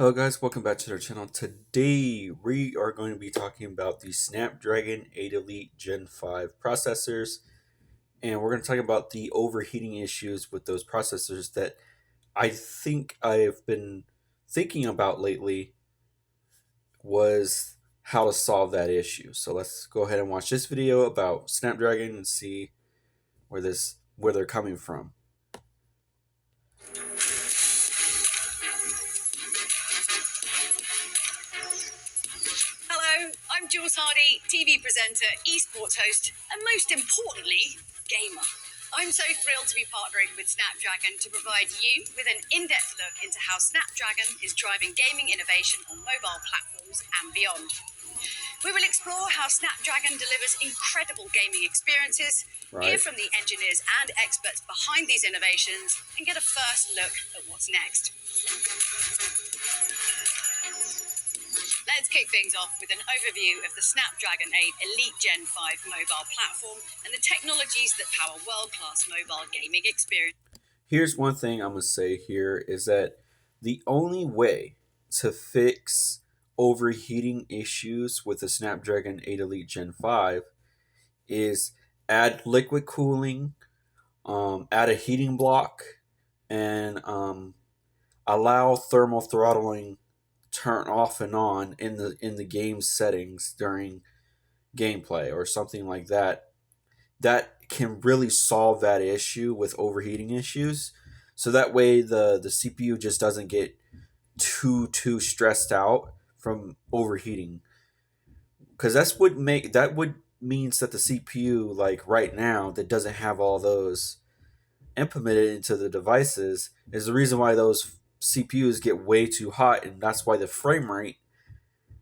Hello guys, welcome back to our channel. Today we are going to be talking about the Snapdragon 8 Elite Gen 5 processors, and we're going to talk about the overheating issues with those processors that I think I've been thinking about lately was how to solve that issue. So let's go ahead and watch this video about Snapdragon and see where they're coming from. Hello, I'm Jules Hardy, TV presenter, esports host, and most importantly, gamer. I'm so thrilled to be partnering with Snapdragon to provide you with an in-depth look into how Snapdragon is driving gaming innovation on mobile platforms and beyond. We will explore how Snapdragon delivers incredible gaming experiences, hear from the engineers and experts behind these innovations, and get a first look at what's next. Let's kick things off with an overview of the Snapdragon 8 Elite Gen 5 mobile platform and the technologies that power world-class mobile gaming experience. Here's one thing I'm going to say here is that the only way to fix overheating issues with the Snapdragon 8 Elite Gen 5 is add liquid cooling, add a heating block, and allow thermal throttling turn off and on in the game settings during gameplay or something like that. That can really solve that issue with overheating issues. So that way the CPU just doesn't get too stressed out from overheating. Because that would means that the CPU, like right now, that doesn't have all those implemented into the devices, is the reason why those CPUs get way too hot, and that's why the frame rate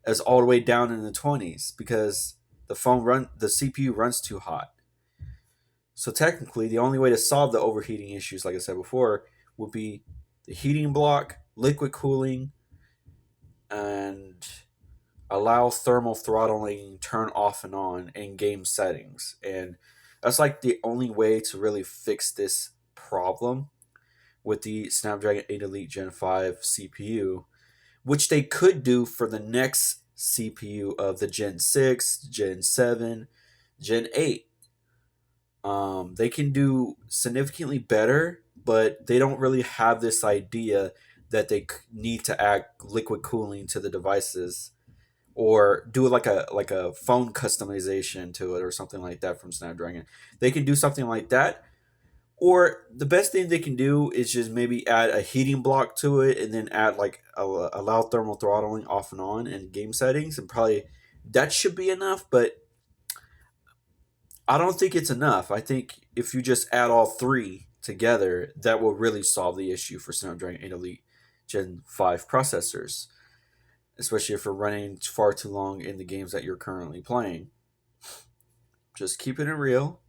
is all the way down in the 20s, because the CPU runs too hot. So technically, the only way to solve the overheating issues, like I said before, would be the heating block, liquid cooling, and allow thermal throttling turn off and on in game settings. And that's like the only way to really fix this problem with the Snapdragon 8 Elite Gen 5 CPU, which they could do for the next CPU of the Gen 6, Gen 7, Gen 8. They can do significantly better, but they don't really have this idea that they need to add liquid cooling to the devices or do it like a phone customization to it or something like that from Snapdragon. They can do something like that, or the best thing they can do is just maybe add a heating block to it and then add like allow thermal throttling off and on in game settings, and probably that should be enough. But I don't think it's enough. I think if you just add all three together, that will really solve the issue for Snapdragon 8 Elite Gen 5 processors, especially if you're running far too long in the games that you're currently playing. Just keeping it real.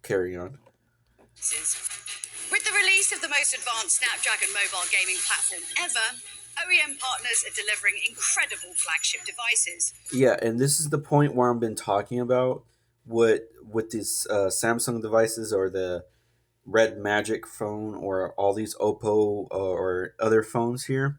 Carry on. With the release of the most advanced Snapdragon mobile gaming platform ever, OEM partners are delivering incredible flagship devices. Yeah, and this is the point where I've been talking about with these Samsung devices or the Red Magic phone or all these Oppo or other phones here.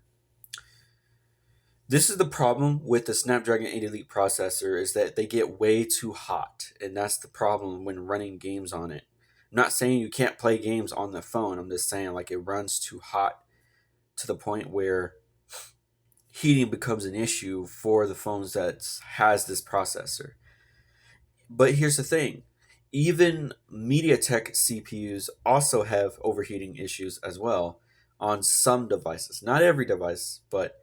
This is the problem with the Snapdragon 8 Elite processor, is that they get way too hot, and that's the problem when running games on it. I'm not saying you can't play games on the phone. I'm just saying like it runs too hot to the point where heating becomes an issue for the phones that has this processor. But here's the thing. Even MediaTek CPUs also have overheating issues as well on some devices. Not every device, but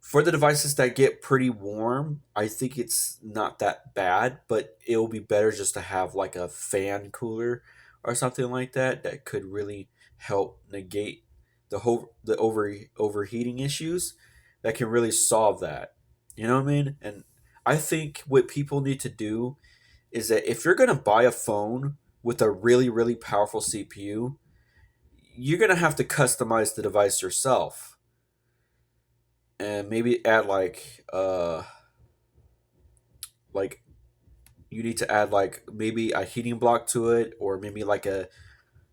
for the devices that get pretty warm, I think it's not that bad, but it will be better just to have like a fan cooler or something like that that could really help negate the overheating issues that can really solve that. You know what I mean? And I think what people need to do is that if you're going to buy a phone with a really powerful CPU, you're going to have to customize the device yourself and maybe add like you need to add like maybe a heating block to it, or maybe like a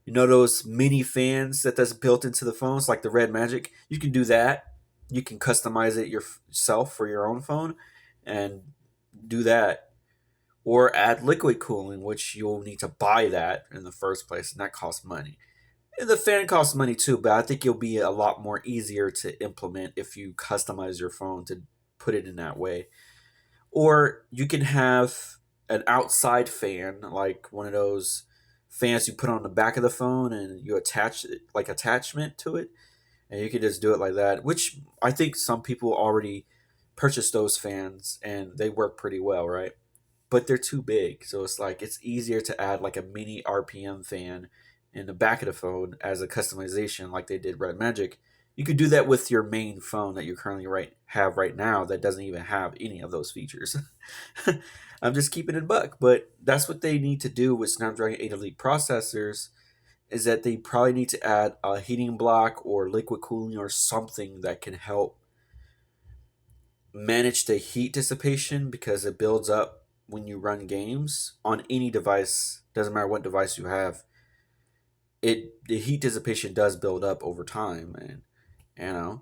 You know those mini fans that's built into the phones, like the Red Magic. You can do that. You can customize it yourself for your own phone, and do that. Or add liquid cooling, which you'll need to buy that in the first place, and that costs money. And the fan costs money too, but I think it'll be a lot more easier to implement if you customize your phone to put it in that way. Or you can have an outside fan, like one of those fans you put on the back of the phone and you attach it, like attachment to it, and you can just do it like that. Which I think some people already purchase those fans and they work pretty well, right? But they're too big, so it's like it's easier to add like a mini RPM fan in the back of the phone as a customization, like they did Red Magic. You could do that with your main phone that you currently have right now that doesn't even have any of those features. I'm just keeping it a buck, but that's what they need to do with Snapdragon 8 Elite processors. Is that they probably need to add a heating block or liquid cooling or something that can help manage the heat dissipation because it builds up when you run games on any device. Doesn't matter what device you have, it the heat dissipation does build up over time, and you know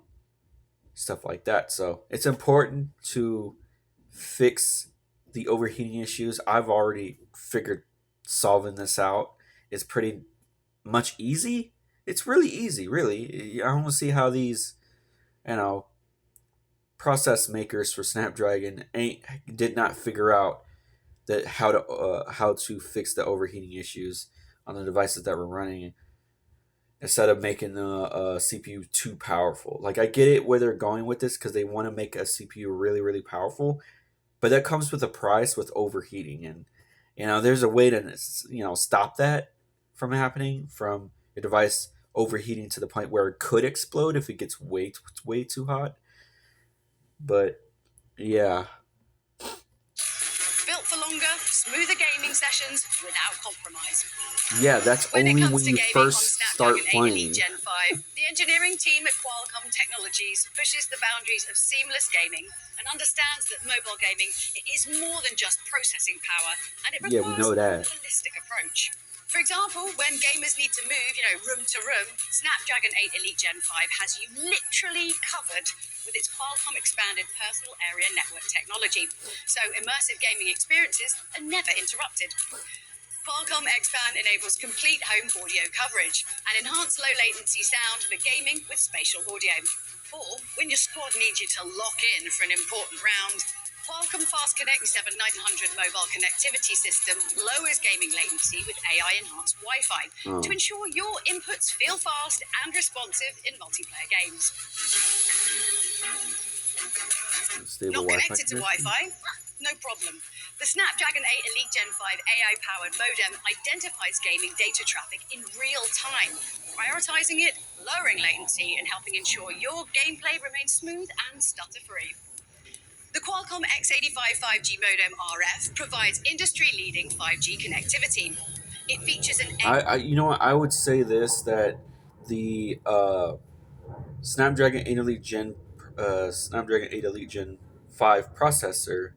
stuff like that. So it's important to fix the overheating issues. I've already figured solving this out. It's pretty much easy. It's really easy, really. I don't see how these, you know, process makers for Snapdragon ain't did not figure out that how to fix the overheating issues on the devices that we're running instead of making the CPU too powerful. Like I get it where they're going with this because they want to make a CPU really really powerful, but that comes with a price with overheating, and there's a way to stop that from happening from your device overheating to the point where it could explode if it gets way too hot. But yeah, Built for longer, smoother gaming sessions without compromise. yeah, that's When it only comes when to you gaming on first Snapdragon start 8 Elite playing. Gen 5, the engineering team at Qualcomm Technologies pushes the boundaries of seamless gaming and understands that mobile gaming is more than just processing power, and it Yeah, we requires know a that. holistic approach. For example, when gamers need to move, room to room, Snapdragon 8 Elite Gen 5 has you literally covered with its Qualcomm expanded personal area network technology. So immersive gaming experiences are never interrupted. Qualcomm X-Band enables complete home audio coverage and enhanced low latency sound for gaming with spatial audio. Or when your squad needs you to lock in for an important round, Qualcomm Fast Connect 7900 mobile connectivity system lowers gaming latency with AI-enhanced Wi-Fi to Oh, ensure your inputs feel fast and responsive in multiplayer games. stable Not Wi-Fi connected to connection. Wi-Fi? No problem. The Snapdragon 8 Elite Gen 5 AI-powered modem identifies gaming data traffic in real time, prioritizing it, lowering latency, and helping ensure your gameplay remains smooth and stutter-free. The Qualcomm X85 5G modem RF provides industry-leading 5G connectivity. It features an You know what, I would say this that the Snapdragon 8 Elite Gen Snapdragon 8 Elite Gen 5 processor.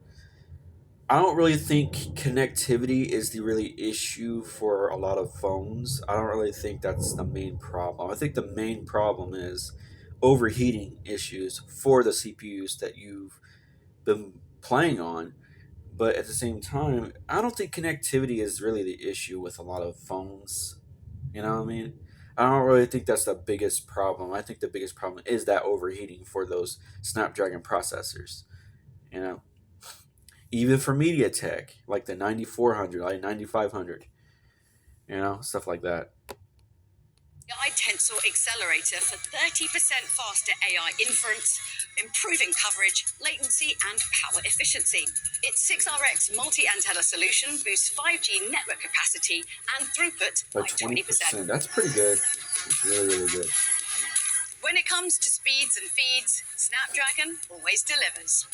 I don't really think connectivity is the really issue for a lot of phones. I don't really think that's the main problem. I think the main problem is overheating issues for the CPUs that you've been playing on. But at the same time, I don't think connectivity is really the issue with a lot of phones. You know what I mean? I don't really think that's the biggest problem. I think the biggest problem is that overheating for those Snapdragon processors. You know, even for MediaTek, like the 9400, like 9500, stuff like that. AI Tensor Accelerator for 30% faster AI inference, improving coverage, latency, and power efficiency. Its 6RX multi-antenna solution boosts 5G network capacity and throughput By by 20%. 20%. That's pretty good. That's really, really good. When it comes to speeds and feeds, Snapdragon always delivers.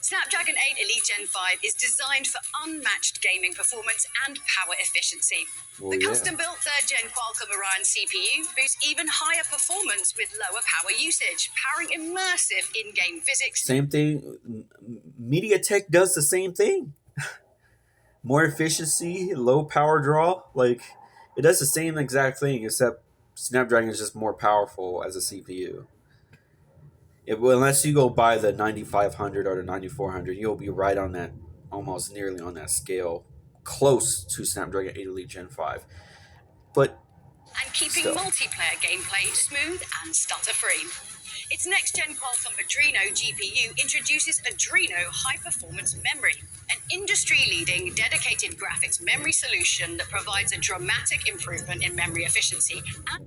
Snapdragon 8 Elite Gen 5 is designed for unmatched gaming performance and power efficiency. Well, The yeah. custom-built 3rd Gen Qualcomm Orion CPU boosts even higher performance with lower power usage, powering immersive in-game physics. Same thing. MediaTek does the same thing. More efficiency, low power draw. Like, It does the same exact thing, except Snapdragon is just more powerful as a CPU. Well, unless you go buy the 9500 or the 9400, you'll be right on that, almost nearly on that scale, close to Snapdragon 8 Elite Gen 5. But And keeping still, multiplayer gameplay smooth and stutter-free. Its next-gen Qualcomm Adreno GPU introduces Adreno high-performance memory, an industry-leading dedicated graphics memory solution that provides a dramatic improvement in memory efficiency.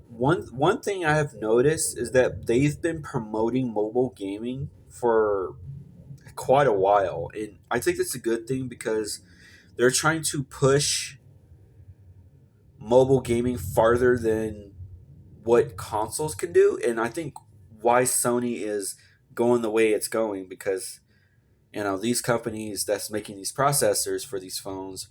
one thing I have noticed is that they've been promoting mobile gaming for quite a while, and I think that's a good thing because they're trying to push mobile gaming farther than what consoles can do, and I think why Sony is going the way it's going because these companies that's making these processors for these phones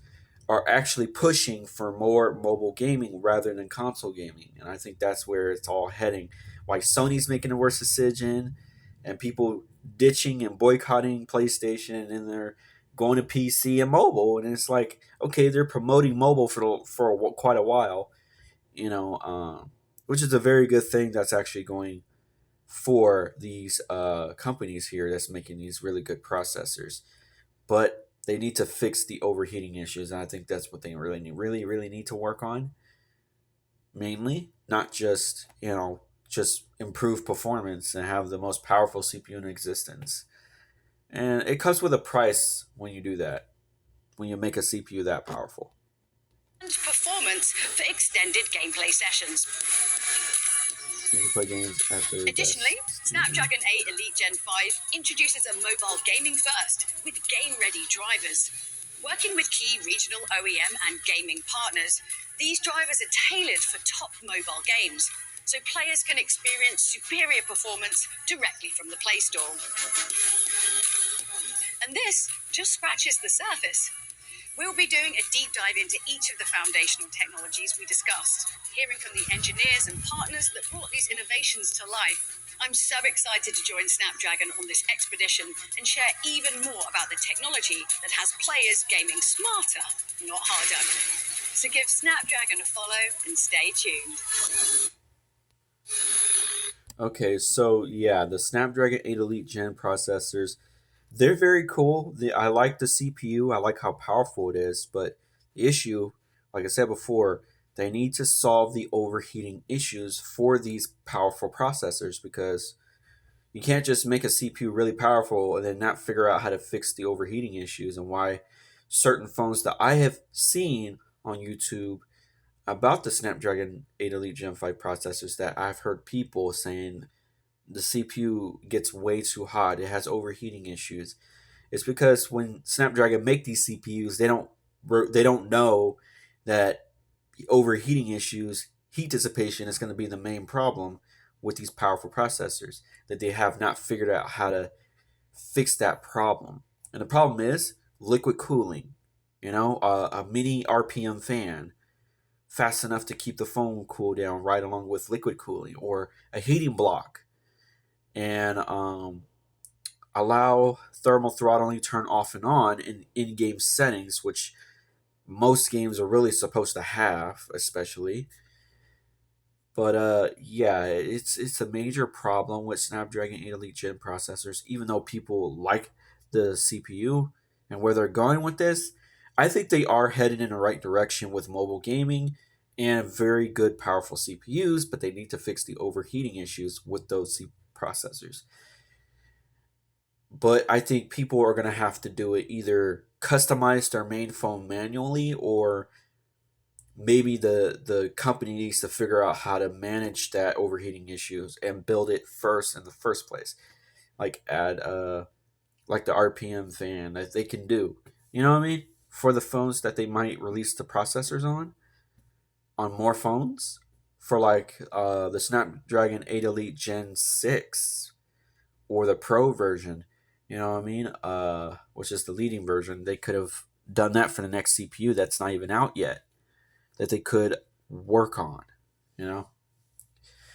are actually pushing for more mobile gaming rather than console gaming, and I think that's where it's all heading. Why Sony's making a worse decision, and people ditching and boycotting PlayStation, and then they're going to PC and mobile, and it's like okay, they're promoting mobile for quite a while, you know, which is a very good thing. That's actually going for these companies here that's making these really good processors, but they need to fix the overheating issues, and I think that's what they really need to work on mainly, not just just improve performance and have the most powerful CPU in existence. And it comes with a price when you do that, when you make a CPU that powerful. And performance for extended gameplay sessions. You can play games at their Additionally, best speed. Snapdragon 8 Elite Gen 5 introduces a mobile gaming first with game-ready drivers. Working with key regional OEM and gaming partners, these drivers are tailored for top mobile games, so players can experience superior performance directly from the Play Store. And this just scratches the surface. We'll be doing a deep dive into each of the foundational technologies we discussed, hearing from the engineers and partners that brought these innovations to life. I'm so excited to join Snapdragon on this expedition and share even more about the technology that has players gaming smarter, not harder. So give Snapdragon a follow and stay tuned. Okay, so yeah, the Snapdragon 8 Elite Gen processors, they're very cool. I like the CPU, I like how powerful it is, but the issue, like I said before, they need to solve the overheating issues for these powerful processors because you can't just make a CPU really powerful and then not figure out how to fix the overheating issues, and why certain phones that I have seen on YouTube about the Snapdragon 8 Elite Gen 5 processors, that I've heard people saying the CPU gets way too hot. It has overheating issues. It's because when Snapdragon make these CPUs, they don't know that overheating issues, heat dissipation is going to be the main problem with these powerful processors. That they have not figured out how to fix that problem. And the problem is liquid cooling. A mini RPM fan fast enough to keep the phone cool down right along with liquid cooling, or a heating block, and allow thermal throttling turn off and on in in-game settings, which most games are really supposed to have, especially. But yeah, it's a major problem with Snapdragon 8 Elite Gen processors. Even though people like the CPU and where they're going with this, I think they are headed in the right direction with mobile gaming and very good, powerful CPUs. But they need to fix the overheating issues with those processors. But I think people are going to have to do it, either customize their main phone manually, or maybe the company needs to figure out how to manage that overheating issues and build it first in the first place, like add like the RPM fan that they can do, you know what I mean, for the phones that they might release the processors on more phones, for like the Snapdragon 8 Elite Gen 6 or the Pro version, you know what I mean, which is the leading version. They could have done that for the next CPU that's not even out yet, that they could work on, you know?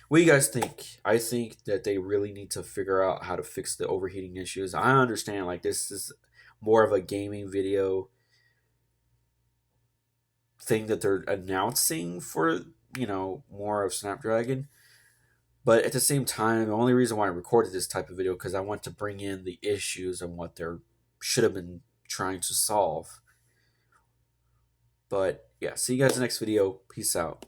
What do you guys think? I think that they really need to figure out how to fix the overheating issues. I understand, like, this is more of a gaming video thing that they're announcing for, more of Snapdragon. But at the same time, the only reason why I recorded this type of video because I want to bring in the issues and what they're should have been trying to solve. But yeah, see you guys in the next video. Peace out.